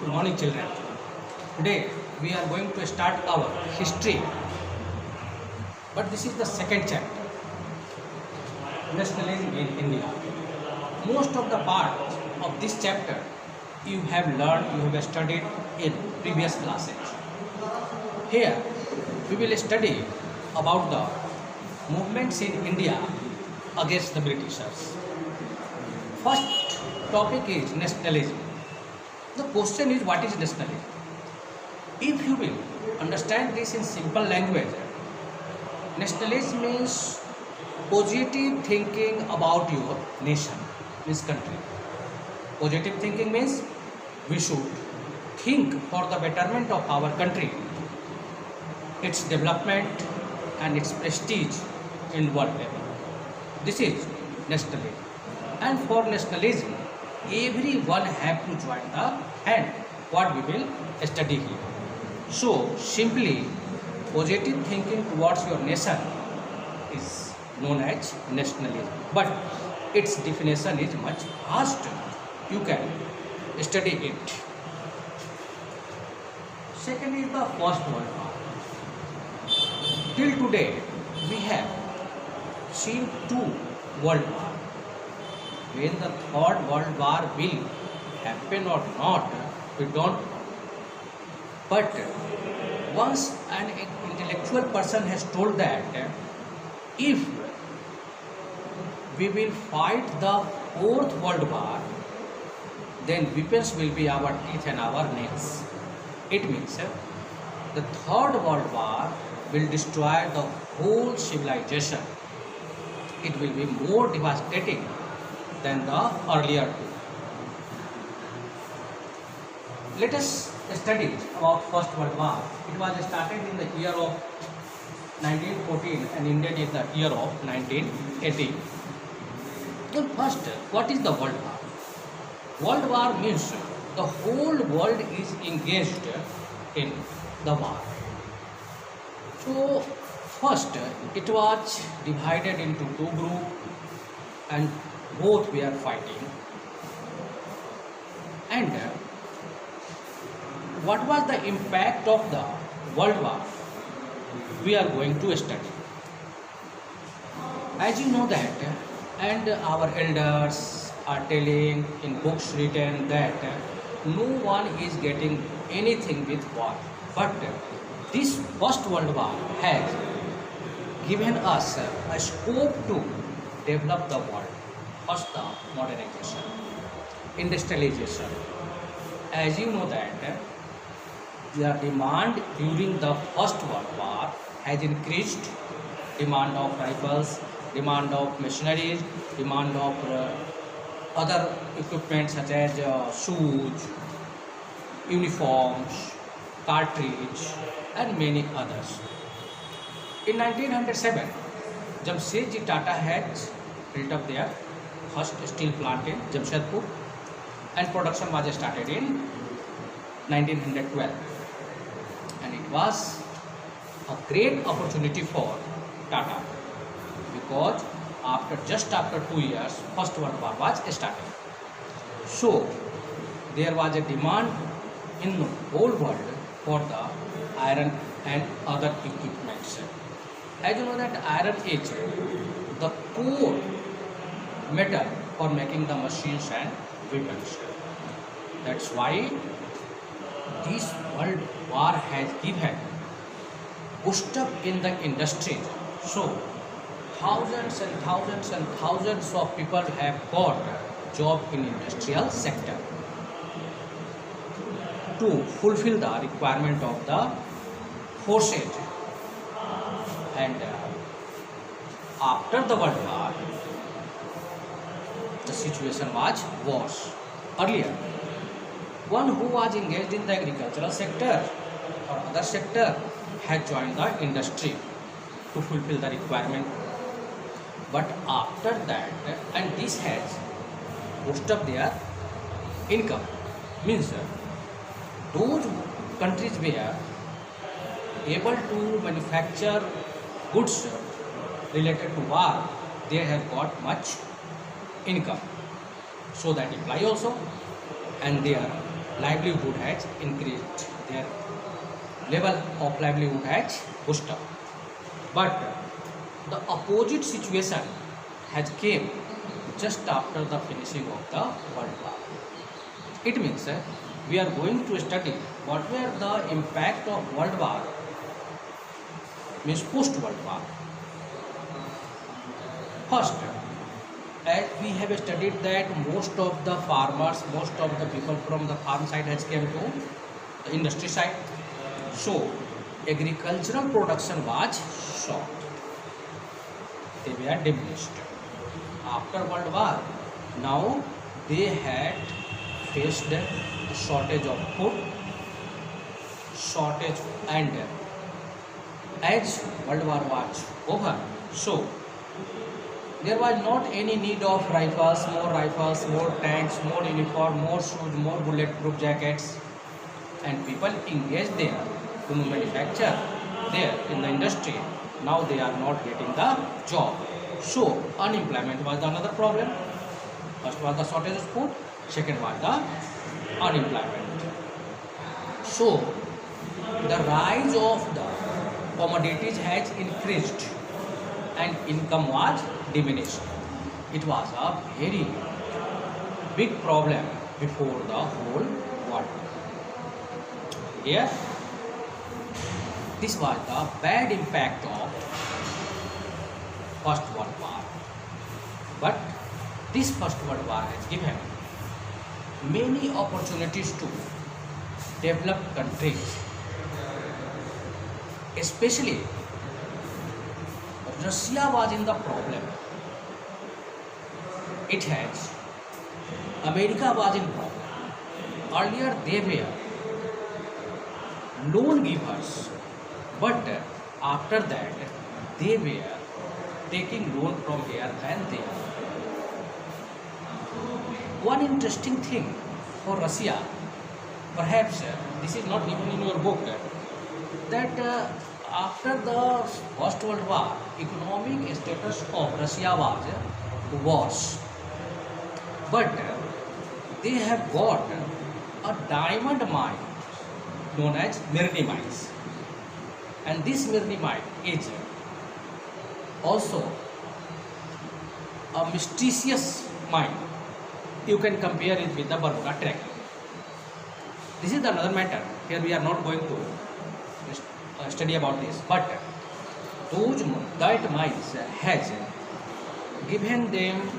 Good morning, children. Today we are going to start our history, but this is the second chapter, nationalism in India. Most of the parts of this chapter you have learned, you have studied in previous classes. Here we will study about the movements in India against the Britishers. First topic is nationalism. The question is, what is nationalism? If you will understand this in simple language, nationalism means positive thinking about your nation, this country. Positive thinking means we should think for the betterment of our country, its development and its prestige in world level. This is nationalism. And for nationalism, everyone have to join the hand. What we will study here. So simply, positive thinking towards your nation is known as nationalism. But its definition is much vast. You can study it. Second is the First World War. Till today, we have seen two world wars. When the Third World War will happen or not, we don't know. But once an intellectual person has told that if we will fight the Fourth World War, then weapons will be our teeth and our necks. It means the Third World War will destroy the whole civilization. It will be more devastating than the earlier two. Let us study about First World War. It was started in the year of 1914 and ended in the year of 1918. So first, what is the World War? World War means the whole world is engaged in the war. So first, it was divided into two groups and both were fighting. And what was the impact of the World War? We are going to study. As you know that, and our elders are telling in books written that no one is getting anything with war. But this First World War has given us a scope to develop the world. First, the modernization, industrialization. As you know that the demand during the First World War has increased. Demand of rifles, demand of machineries, demand of other equipment such as shoes, uniforms, cartridge, and many others. In 1907, Jamshedji Tata had built up their first steel plant in Jamshedpur, and production was started in 1912. And it was a great opportunity for Tata because just after 2 years, First World War was started. So there was a demand in the whole world for the iron and other equipments. As you know that iron is the core metal for making the machines and weapons. That's why this world war has given boost up in the industry. So thousands and thousands and thousands of people have got job in industrial sector to fulfill the requirement of the forces. And after the World War, the situation was worse. Earlier, one who was engaged in the agricultural sector or other sector had joined the industry to fulfill the requirement. But after that, and this has boosted up their income, means those countries were able to manufacture goods related to war, they have got much income. So that imply also, and their livelihood has increased, their level of livelihood has pushed up. But the opposite situation has came just after the finishing of the World War. It means we are going to study what were the impact of World War, means post World War. First, as we have studied that most of the farmers, most of the people from the farm side has came to the industry side. So agricultural production was short. They were diminished. After World War, now they had faced a shortage of food, shortage, and as World War was over, so there was not any need of rifles, more tanks, more uniform, more shoes, more bulletproof jackets, and people engaged there to manufacture there in the industry. Now they are not getting the job. So unemployment was another problem. First was the shortage of food, second was the unemployment. So the rise of the commodities has increased and income was diminished. It was a very big problem before the whole world. Here, this was the bad impact of First World War. But this First World War has given many opportunities to developed countries, especially Russia was in the problem. It has. America was in problem. Earlier they were loan givers, but after that they were taking loan from here and there. One interesting thing for Russia, perhaps this is not even in your book, that after the First World War, economic status of Russia was worse. But they have got a diamond mine known as Mirny mines. And this Mirny mine is also a mysterious mine. You can compare it with the Bermuda Triangle. This is another matter. Here we are not going to study about this, but that mines has given them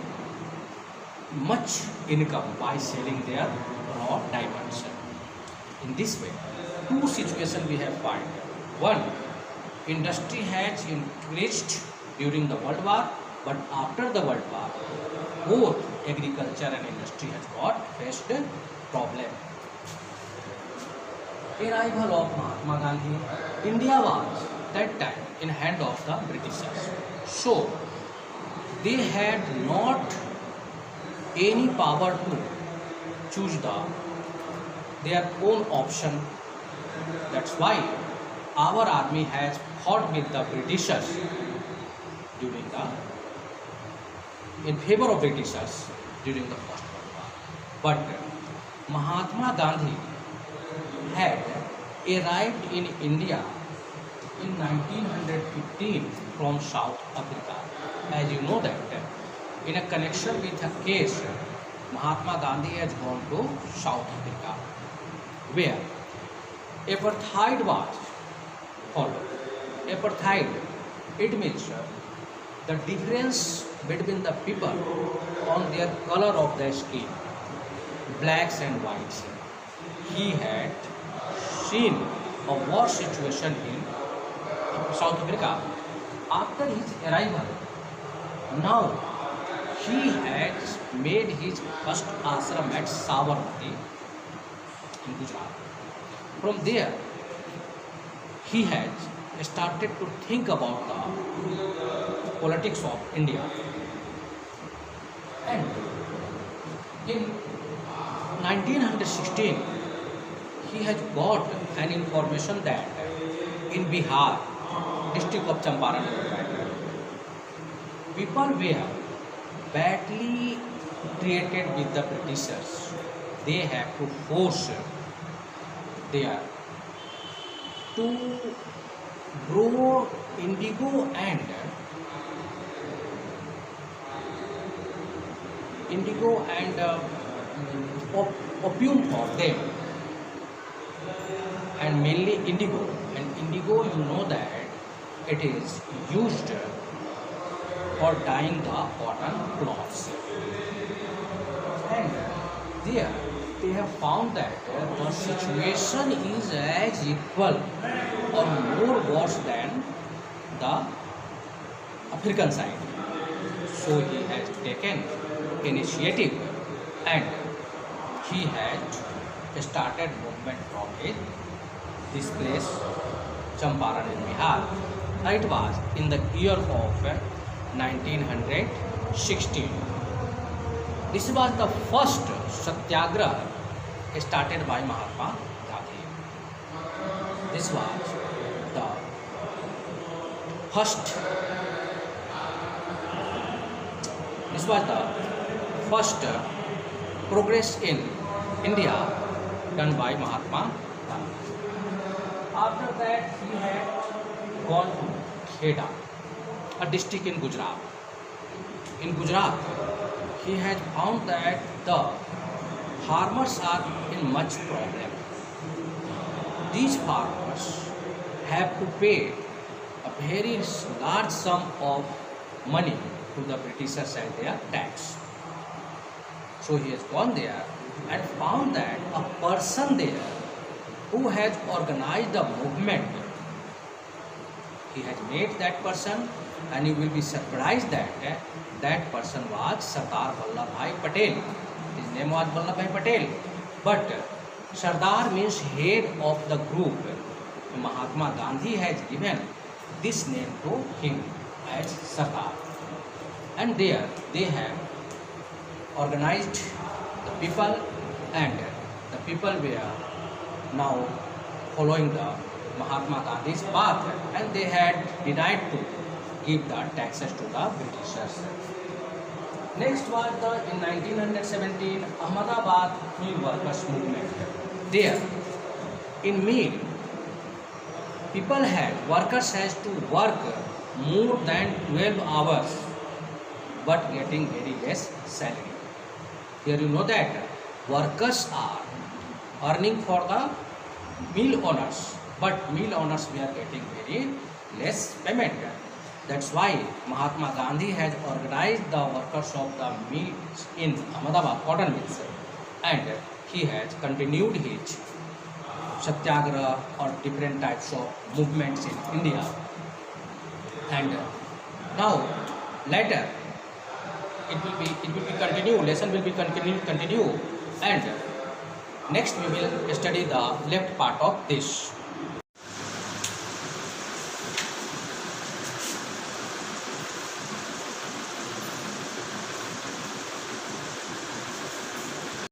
much income by selling their raw diamonds. In this way, two situations we have found. One, industry has increased during the World War, but after the World War, both agriculture and industry has got faced problem. Arrival of Mahatma Gandhi, India was that time in hand of the Britishers. So they had not any power to choose their own option. That's why our army has fought with the Britishers in favor of Britishers during the First World War. But Mahatma Gandhi had arrived in India in 1915 from South Africa. As you know that in a connection with a case, Mahatma Gandhi has gone to South Africa, where apartheid was followed. Apartheid, it means the difference between the people on their color of the skin, blacks and whites. He had seen a war situation in South Africa. After his arrival, now he has made his first ashram at Sabarmati in Gujarat. From there, he has started to think about the politics of India. And in 1916, he has got an information that in Bihar, district of Champaran, people were badly treated with the Britishers. they have to force there to grow indigo and opium for them, and mainly indigo. And indigo, you know that it is used for dyeing the cotton cloths. And there they have found that the situation is as equal or more worse than the African side. So he has taken initiative and he had started movement from this place, Champaran in Bihar. It was in the year of 1916. This was the first satyagraha started by Mahatma Gandhi. This was the first. This was the first progress in India done by Mahatma Gandhi. After that, he had gone to Kheda, a district in Gujarat. In Gujarat, he had found that the farmers are in much problem. These farmers have to pay a very large sum of money to the Britishers and their tax. So he has gone there and found that a person there who has organized the movement, he has met that person, and you will be surprised that that person was Sardar Vallabhbhai Patel. His name was Vallabhbhai Patel. But Sardar means head of the group. Mahatma Gandhi has given this name to him as Sardar. And there they have organized the people, and the people were now following the Mahatma Gandhi's path, and they had denied to give the taxes to the Britishers. Next was in 1917 Ahmedabad Mill Workers Movement. There in mill, workers has to work more than 12 hours but getting very less salary. Here you know that workers are earning for the mill owners, but mill owners we are getting very less payment. That's why Mahatma Gandhi has organized the workers of the mills in Ahmedabad, cotton mills, and he has continued his satyagraha or different types of movements in India. And now later it will be continued, lesson will be continue, and next we will study the left part of this.